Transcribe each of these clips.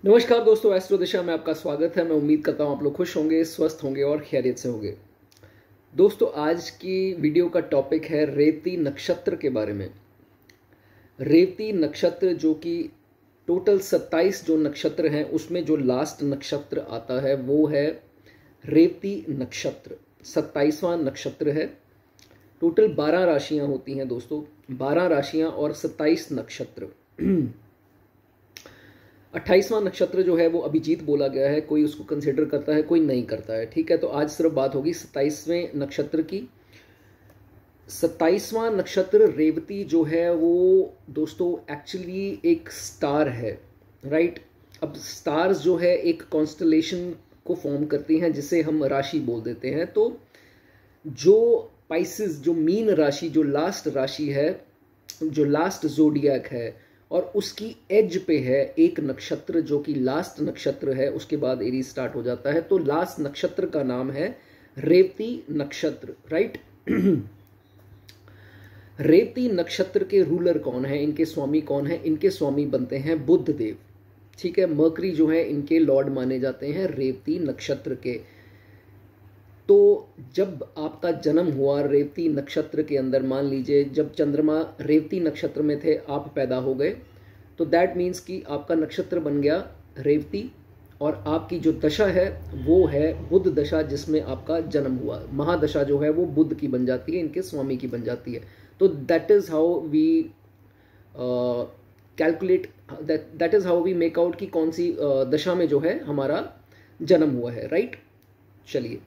नमस्कार दोस्तों, एस्ट्रो दिशा में आपका स्वागत है। मैं उम्मीद करता हूँ आप लोग खुश होंगे, स्वस्थ होंगे और खैरियत से होंगे। दोस्तों, आज की वीडियो का टॉपिक है रेवती नक्षत्र के बारे में। रेवती नक्षत्र जो कि टोटल 27 जो नक्षत्र हैं उसमें जो लास्ट नक्षत्र आता है वो है रेवती नक्षत्र। 27वां नक्षत्र है। टोटल 12 राशियां होती हैं दोस्तों, 12 राशियां और 27 नक्षत्र। 28वां नक्षत्र जो है वो अभिजीत बोला गया है। कोई उसको कंसिडर करता है, कोई नहीं करता है। ठीक है, तो आज सिर्फ बात होगी 27वें नक्षत्र की। 27वां नक्षत्र रेवती जो है वो दोस्तों एक्चुअली एक स्टार है, राइट। अब स्टार्स जो है एक कॉन्स्टलेशन को फॉर्म करती हैं जिसे हम राशि बोल देते हैं। तो जो पाइसिस, जो मीन राशि, जो लास्ट राशि है, जो लास्ट जोडियक है और उसकी एज पे है एक नक्षत्र जो कि लास्ट नक्षत्र है, उसके बाद एरीज स्टार्ट हो जाता है। तो लास्ट नक्षत्र का नाम है रेवती नक्षत्र, राइट। रेवती नक्षत्र के रूलर कौन है, इनके स्वामी कौन है? इनके स्वामी बनते हैं बुध देव। ठीक है, मर्करी जो है इनके लॉर्ड माने जाते हैं रेवती नक्षत्र के। तो जब आपका जन्म हुआ रेवती नक्षत्र के अंदर, मान लीजिए जब चंद्रमा रेवती नक्षत्र में थे, आप पैदा हो गए, तो दैट मीन्स कि आपका नक्षत्र बन गया रेवती और आपकी जो दशा है वो है बुध दशा, जिसमें आपका जन्म हुआ। महादशा जो है वो बुध की बन जाती है, इनके स्वामी की बन जाती है। तो that is how we calculate, that is how we make out कि कौन सी दशा में जो है हमारा जन्म हुआ है, राइट। चलिए,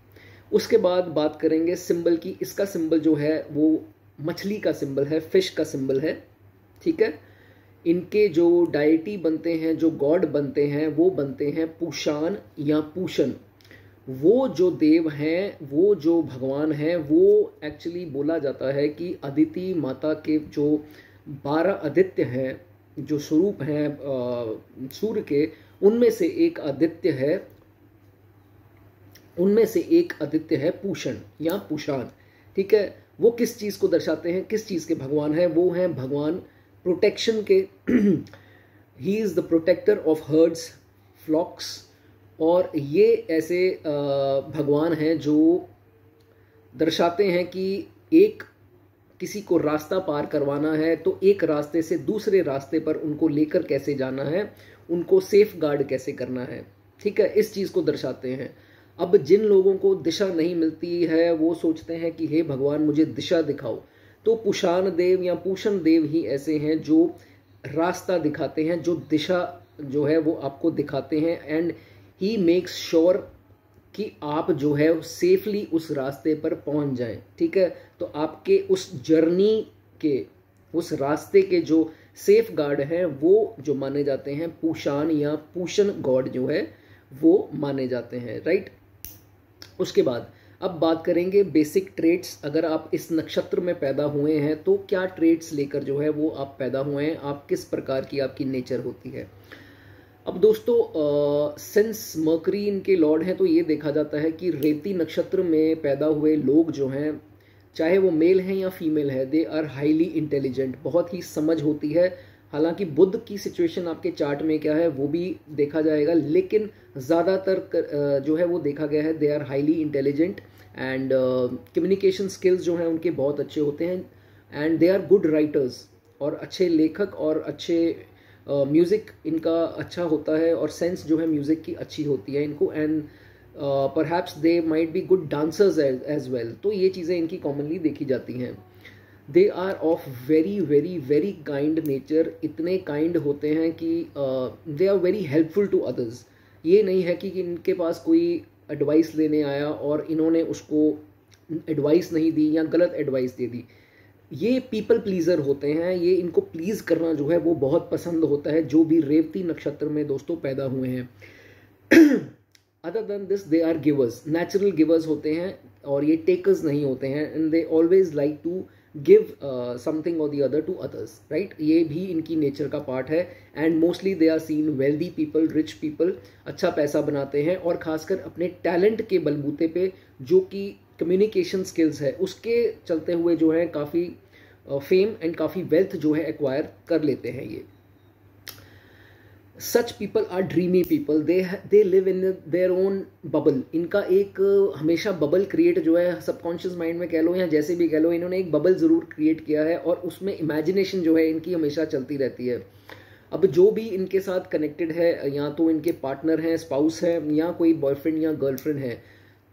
उसके बाद बात करेंगे सिंबल की। इसका सिंबल जो है वो मछली का सिंबल है, फिश का सिंबल है। ठीक है, इनके जो डायटी बनते हैं, जो गॉड बनते हैं, वो बनते हैं पूषान या पूषण। वो जो देव हैं, वो जो भगवान हैं, वो एक्चुअली बोला जाता है कि अदिति माता के जो 12 आदित्य हैं, जो स्वरूप हैं सूर्य के, उनमें से एक आदित्य है पूषण या पूषान। ठीक है, वो किस चीज को दर्शाते हैं, किस चीज के भगवान हैं? वो हैं भगवान प्रोटेक्शन के। He is the protector of herds, flocks. और ये ऐसे भगवान हैं जो दर्शाते हैं कि एक किसी को रास्ता पार करवाना है तो एक रास्ते से दूसरे रास्ते पर उनको लेकर कैसे जाना है, उनको सेफ गार्ड कैसे करना है। ठीक है, इस चीज को दर्शाते हैं। अब जिन लोगों को दिशा नहीं मिलती है वो सोचते हैं कि हे भगवान मुझे दिशा दिखाओ, तो पुषान देव या पूषण देव ही ऐसे हैं जो रास्ता दिखाते हैं, जो दिशा जो है वो आपको दिखाते हैं। एंड ही मेक्स श्योर कि आप जो है सेफली उस रास्ते पर पहुंच जाएं। ठीक है, तो आपके उस जर्नी के, उस रास्ते के जो सेफ गार्ड हैं वो जो माने जाते हैं पूषान या पूषण गॉड जो है वो माने जाते हैं, राइट। उसके बाद अब बात करेंगे बेसिक ट्रेट्स। अगर आप इस नक्षत्र में पैदा हुए हैं तो क्या ट्रेट्स लेकर जो है वो आप पैदा हुए हैं, आप किस प्रकार की आपकी नेचर होती है। अब दोस्तों, सिंस मर्करी इनके लॉर्ड हैं तो ये देखा जाता है कि रेवती नक्षत्र में पैदा हुए लोग जो हैं, चाहे वो मेल हैं या फीमेल है, दे आर हाईली इंटेलिजेंट। बहुत ही समझ होती है। हालांकि बुध की सिचुएशन आपके चार्ट में क्या है वो भी देखा जाएगा, लेकिन ज़्यादातर जो है वो देखा गया है they are highly intelligent and communication skills जो हैं उनके बहुत अच्छे होते हैं। And they are good writers, और अच्छे लेखक और अच्छे म्यूज़िक इनका अच्छा होता है, और सेंस जो है म्यूज़िक की अच्छी होती है इनको। And perhaps they might be good dancers as well. तो ये चीज़ें इनकी कॉमनली देखी जाती हैं। They are of very very very kind nature. इतने काइंड होते हैं कि they are very helpful to others. ये नहीं है कि इनके पास कोई एडवाइस लेने आया और इन्होंने उसको एडवाइस नहीं दी या गलत एडवाइस दे दी। ये पीपल प्लीजर होते हैं। ये इनको प्लीज करना जो है वो बहुत पसंद होता है, जो भी रेवती नक्षत्र में दोस्तों पैदा हुए हैं। Other than this they are givers, natural givers होते हैं, और ये टेकर्स नहीं होते हैं। And they always like to give something और the other to others, right. ये भी इनकी नेचर का पार्ट है। And mostly they are seen wealthy people, rich people, अच्छा पैसा बनाते हैं, और खासकर अपने टैलेंट के बलबूते पे, जो कि कम्युनिकेशन स्किल्स है, उसके चलते हुए जो है काफ़ी फेम एंड काफ़ी वेल्थ जो है एक्वायर कर लेते हैं ये। Such people are dreamy people, they live in their own bubble. इनका एक हमेशा बबल क्रिएट जो है सबकॉन्शियस माइंड में कह लो या जैसे भी कह लो, इन्होंने एक बबल ज़रूर क्रिएट किया है और उसमें इमेजिनेशन जो है इनकी हमेशा चलती रहती है। अब जो भी इनके साथ कनेक्टेड है, या तो इनके पार्टनर हैं, स्पाउस है, या कोई बॉयफ्रेंड या गर्लफ्रेंड है,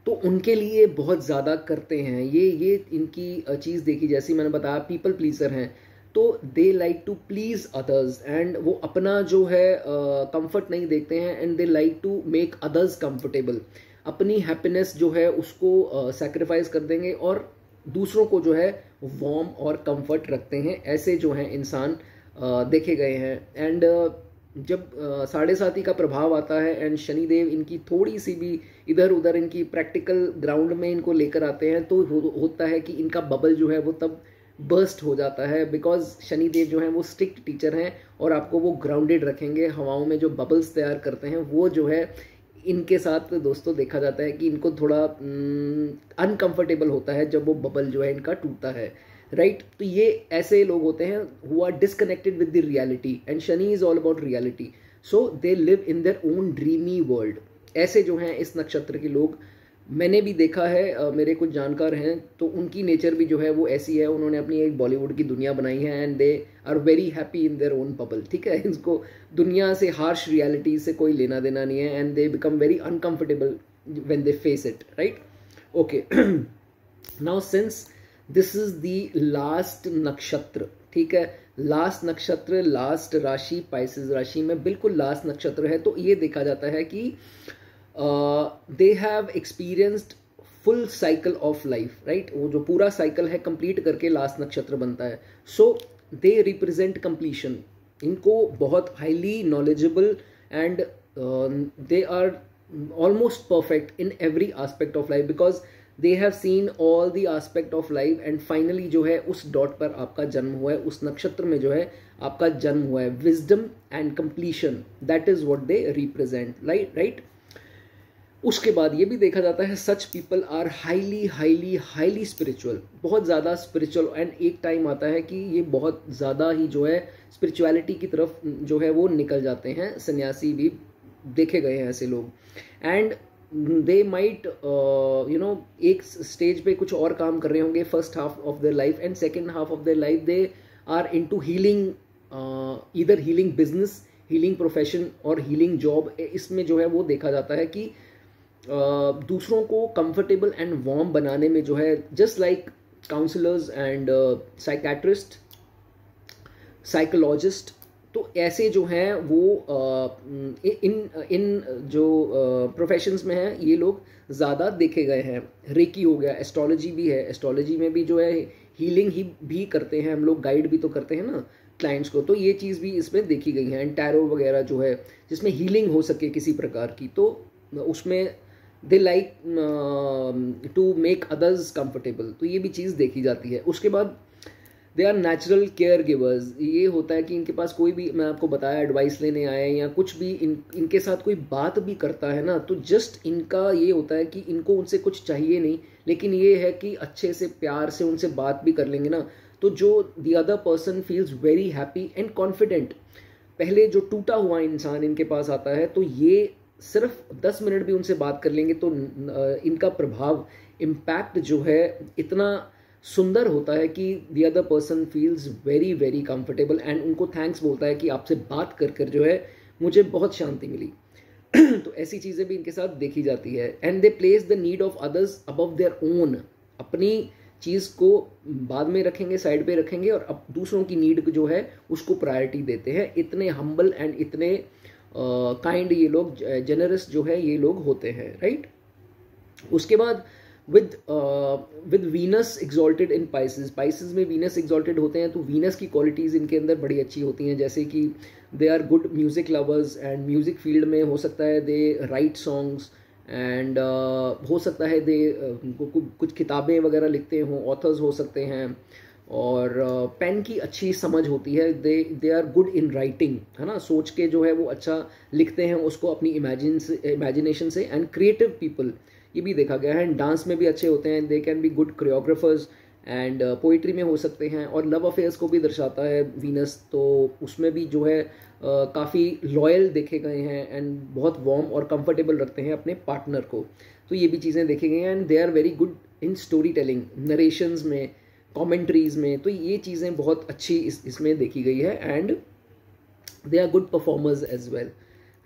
तो उनके लिए बहुत ज़्यादा करते हैं। ये इनकी चीज़ देखी, जैसे मैंने बताया पीपल प्लीजर हैं, तो they like to please others and वो अपना जो है कंफर्ट नहीं देखते हैं, and they like to make others comfortable. अपनी हैप्पीनेस जो है उसको सैक्रिफाइस कर देंगे और दूसरों को जो है वार्म और कंफर्ट रखते हैं। ऐसे जो हैं इंसान देखे गए हैं। एंड जब 7.5 का प्रभाव आता है एंड शनिदेव इनकी थोड़ी सी भी इधर उधर इनकी प्रैक्टिकल ग्राउंड में इनको लेकर आते हैं, तो होता है कि इनका बबल जो है वो तब बर्स्ट हो जाता है, बिकॉज शनिदेव जो है वो स्ट्रिक्ट टीचर हैं और आपको वो ग्राउंडेड रखेंगे। हवाओं में जो बबल्स तैयार करते हैं वो जो है इनके साथ दोस्तों देखा जाता है कि इनको थोड़ा अनकंफर्टेबल होता है जब वो बबल जो है इनका टूटता है, राइट। तो ये ऐसे लोग होते हैं who are disconnected with the reality, and Shani is all about reality, so they live in their own dreamy world. ऐसे जो हैं इस नक्षत्र के लोग मैंने भी देखा है, मेरे कुछ जानकार हैं, तो उनकी नेचर भी जो है वो ऐसी है। उन्होंने अपनी एक बॉलीवुड की दुनिया बनाई है and they are very happy in their own bubble, ठीक है। इनको दुनिया से हार्श रियलिटी से कोई लेना देना नहीं है, and they become very uncomfortable when they face it, right. Okay, now since this is the last नक्षत्र, ठीक है, लास्ट नक्षत्र, लास्ट राशि पाइसेस राशि में बिल्कुल लास्ट नक्षत्र है, तो ये देखा जाता है कि they have experienced full cycle of life, right. वो जो पूरा साइकिल है कंप्लीट करके लास्ट नक्षत्र बनता है। So they represent completion. इनको बहुत highly knowledgeable and they are almost perfect in every aspect of life, because they have seen all the aspect of life, and finally जो है उस डॉट पर आपका जन्म हुआ है, उस नक्षत्र में जो है आपका जन्म हुआ है। Wisdom and completion, that is what they represent, right. उसके बाद ये भी देखा जाता है such people are highly highly highly spiritual, बहुत ज़्यादा स्पिरिचुअल, एंड एक टाइम आता है कि ये बहुत ज़्यादा ही जो है स्पिरिचुअलिटी की तरफ जो है वो निकल जाते हैं। सन्यासी भी देखे गए हैं ऐसे लोग, एंड दे माइट एक स्टेज पे कुछ और काम कर रहे होंगे first half of their life, and second half of their life they are into healing, इधर हीलिंग बिजनेस, हीलिंग प्रोफेशन और हीलिंग जॉब। इसमें जो है वो देखा जाता है कि दूसरों को कंफर्टेबल एंड वार्म बनाने में जो है, just like counsellors and psychiatrist, psychologist, तो ऐसे जो हैं वो इन जो प्रोफेशंस में हैं ये लोग ज़्यादा देखे गए हैं। रेकी हो गया, एस्ट्रोलॉजी भी है, एस्ट्रोलॉजी में भी जो है हीलिंग ही भी करते हैं हम लोग, गाइड भी तो करते हैं ना क्लाइंट्स को, तो ये चीज़ भी इसमें देखी गई है। एंड टैरो वगैरह जो है जिसमें हीलिंग हो सके किसी प्रकार की, तो उसमें they like to make others comfortable, तो ये भी चीज़ देखी जाती है। उसके बाद they are natural caregivers. ये होता है कि इनके पास कोई भी, मैं आपको बताया, एडवाइस लेने आए या कुछ भी इनके साथ कोई बात भी करता है ना, तो जस्ट इनका ये होता है कि इनको उनसे कुछ चाहिए नहीं, लेकिन ये है कि अच्छे से प्यार से उनसे बात भी कर लेंगे ना, तो जो the other person feels very happy and confident. पहले जो टूटा हुआ इंसान इनके पास आता है, तो ये सिर्फ 10 मिनट भी उनसे बात कर लेंगे तो इनका प्रभाव, इम्पैक्ट जो है इतना सुंदर होता है कि the other person feels very very comfortable, and उनको थैंक्स बोलता है कि आपसे बात कर कर जो है मुझे बहुत शांति मिली। तो ऐसी चीज़ें भी इनके साथ देखी जाती है। And they place the need of others above their own. अपनी चीज़ को बाद में रखेंगे, साइड पे रखेंगे, और अब दूसरों की नीड जो है उसको प्रायोरिटी देते हैं। इतने हम्बल एंड इतने काइंड ये लोग, जेनरस जो है ये लोग होते हैं, राइट। उसके बाद with Venus exalted in Pisces, Pisces में वीनस एग्जॉल्टेड होते हैं, तो वीनस की क्वालिटीज़ इनके अंदर बड़ी अच्छी होती हैं, जैसे कि they are good music lovers, and music field में हो सकता है दे राइट सॉन्ग्स, एंड हो सकता है दे कुछ किताबें वगैरह लिखते हों, ऑथर्स हो सकते हैं, और पेन की अच्छी समझ होती है। They are good in writing, है ना, सोच के जो है वो अच्छा लिखते हैं उसको अपनी इमेजिनेशन से। एंड क्रिएटिव पीपल, ये भी देखा गया है। एंड डांस में भी अच्छे होते हैं, they can be good choreographers, and poetry में हो सकते हैं, और लव अफेयर्स को भी दर्शाता है वीनस, तो उसमें भी जो है काफ़ी लॉयल देखे गए हैं एंड बहुत वार्म और कंफर्टेबल रखते हैं अपने पार्टनर को, तो ये भी चीज़ें देखे गई हैं। And they are very good in story telling, narrations में, कॉमेंट्रीज में, तो ये चीज़ें बहुत अच्छी इसमें देखी गई है। And they are good performers as well,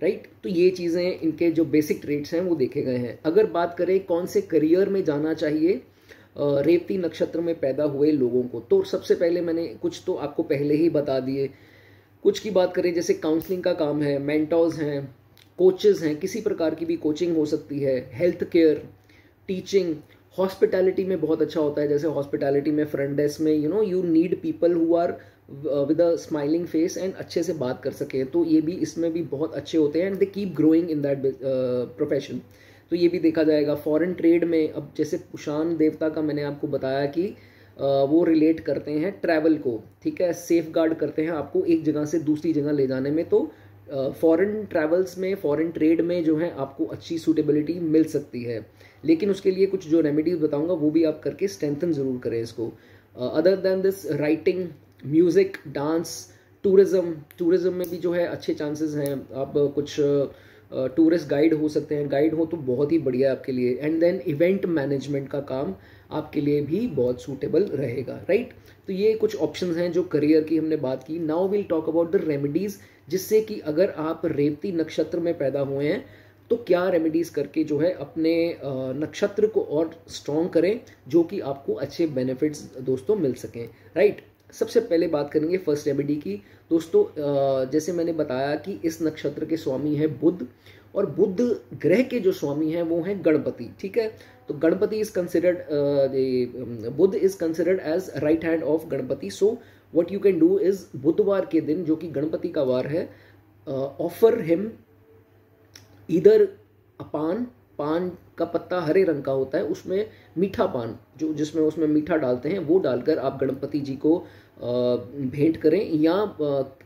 right. तो ये चीज़ें, इनके जो बेसिक ट्रेट्स हैं वो देखे गए हैं। अगर बात करें कौन से करियर में जाना चाहिए रेवती नक्षत्र में पैदा हुए लोगों को, तो सबसे पहले मैंने कुछ तो आपको पहले ही बता दिए। कुछ की बात करें जैसे काउंसलिंग का काम है, मेंटोर्स हैं, कोचेस हैं, किसी प्रकार की भी कोचिंग हो सकती है, हेल्थ केयर, टीचिंग, हॉस्पिटैलिटी में बहुत अच्छा होता है। जैसे हॉस्पिटैलिटी में फ्रंट डेस्क में you need people who are with a smiling face and अच्छे से बात कर सकें, तो ये भी इसमें भी बहुत अच्छे होते हैं and they keep growing in that profession, तो ये भी देखा जाएगा। फॉरेन ट्रेड में, अब जैसे पुशान देवता का मैंने आपको बताया कि वो रिलेट करते हैं ट्रैवल को, ठीक है, सेफ गार्ड करते हैं आपको एक जगह से दूसरी जगह ले जाने में, तो फॉरेन ट्रैवल्स में, फॉरेन ट्रेड में जो है आपको अच्छी सूटेबिलिटी मिल सकती है। लेकिन उसके लिए कुछ जो रेमेडीज बताऊंगा वो भी आप करके स्ट्रेंथन ज़रूर करें इसको। Other than this, writing, music, dance, tourism में भी जो है अच्छे चांसेस हैं। आप कुछ टूरिस्ट गाइड हो सकते हैं, गाइड हो तो बहुत ही बढ़िया है आपके लिए। एंड देन इवेंट मैनेजमेंट का काम आपके लिए भी बहुत सूटेबल रहेगा, राइट। तो ये कुछ ऑप्शंस हैं जो करियर की हमने बात की। Now will talk about the remedies, जिससे कि अगर आप रेवती नक्षत्र में पैदा हुए हैं तो क्या रेमेडीज करके जो है अपने नक्षत्र को और स्ट्रॉन्ग करें, जो कि आपको अच्छे बेनिफिट्स दोस्तों मिल सकें, राइट। सबसे पहले बात करेंगे फर्स्ट रेमेडी की दोस्तों। जैसे मैंने बताया कि इस नक्षत्र के स्वामी हैं बुध, और बुध ग्रह के जो स्वामी हैं वो हैं गणपति, ठीक है। तो Ganpati is considered, Budh is considered as right hand of Ganpati. So what you can do is, बुधवार के दिन जो कि गणपति का वार है, ऑफर हिम इधर पान का पत्ता हरे रंग का होता है, उसमें मीठा पान जो जिसमें उसमें मीठा डालते हैं वो डालकर आप गणपति जी को भेंट करें, या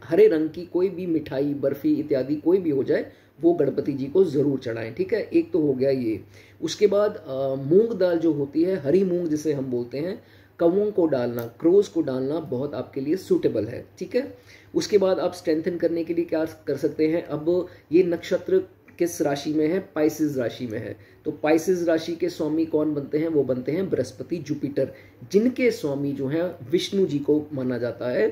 हरे रंग की कोई भी मिठाई, बर्फी इत्यादि कोई भी हो जाए वो गणपति जी को ज़रूर चढ़ाएं, ठीक है। एक तो हो गया ये। उसके बाद मूंग दाल जो होती है, हरी मूंग जिसे हम बोलते हैं, कौवों को डालना, क्रोज को डालना बहुत आपके लिए सूटेबल है, ठीक है। उसके बाद आप स्ट्रेंथन करने के लिए क्या कर सकते हैं, अब ये नक्षत्र किस राशि में है, पाइसिस राशि में है, तो पाइसिस राशि के स्वामी कौन बनते हैं, वो बनते हैं बृहस्पति, जुपिटर, जिनके स्वामी जो हैं विष्णु जी को माना जाता है।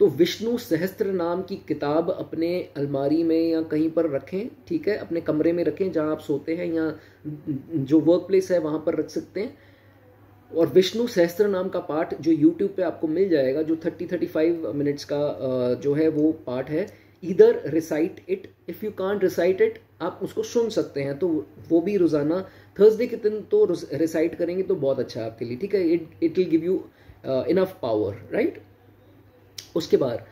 तो विष्णु सहस्त्र नाम की किताब अपने अलमारी में या कहीं पर रखें, ठीक है, अपने कमरे में रखें जहां आप सोते हैं, या जो वर्क प्लेस है वहां पर रख सकते हैं। और विष्णु सहस्त्र नाम का पाठ जो YouTube पे आपको मिल जाएगा, जो 30-35 मिनट्स का जो है वो पाठ है, इधर recite it, if you can't recite it आप उसको सुन सकते हैं, तो वो भी रोज़ाना थर्सडे के दिन तो रिसाइट करेंगे तो बहुत अच्छा है आपके लिए, ठीक है। It will give you enough power, right. उसके बाद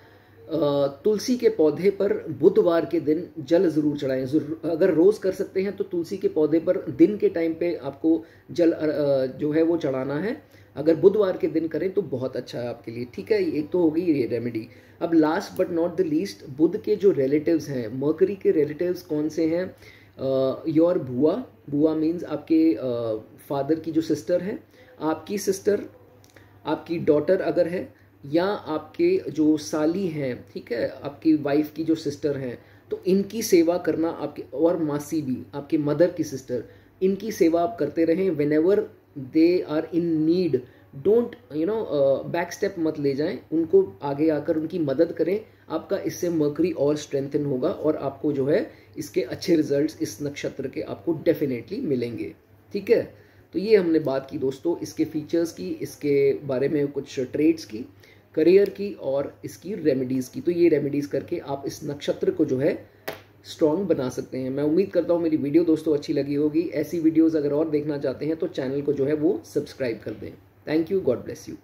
तुलसी के पौधे पर बुधवार के दिन जल ज़रूर चढ़ाएं। अगर रोज़ कर सकते हैं तो तुलसी के पौधे पर दिन के टाइम पे आपको जल जो है वो चढ़ाना है। अगर बुधवार के दिन करें तो बहुत अच्छा है आपके लिए, ठीक है। एक तो होगी ये रेमेडी। अब last but not the least, Budh के जो रिलेटिव्स हैं, मर्करी के रिलेटिव्स कौन से हैं, योर बुआ मीन्स आपके फादर की जो सिस्टर है, आपकी सिस्टर, आपकी डॉटर अगर है, या आपके जो साली हैं, ठीक है, आपकी वाइफ की जो सिस्टर हैं, तो इनकी सेवा करना आपके, और मासी भी आपके मदर की सिस्टर, इनकी सेवा आप करते रहें। Whenever they are in need, don't back step मत ले जाएं, उनको आगे आकर उनकी मदद करें। आपका इससे मर्करी और स्ट्रेंथन होगा और आपको जो है इसके अच्छे रिजल्ट्स इस नक्षत्र के आपको डेफिनेटली मिलेंगे, ठीक है। तो ये हमने बात की दोस्तों इसके फीचर्स की, इसके बारे में कुछ ट्रेड्स की, करियर की और इसकी रेमेडीज़ की। तो ये रेमेडीज़ करके आप इस नक्षत्र को जो है स्ट्रॉन्ग बना सकते हैं। मैं उम्मीद करता हूँ मेरी वीडियो दोस्तों अच्छी लगी होगी। ऐसी वीडियोज़ अगर और देखना चाहते हैं तो चैनल को जो है वो सब्सक्राइब कर दें। Thank you, God bless you.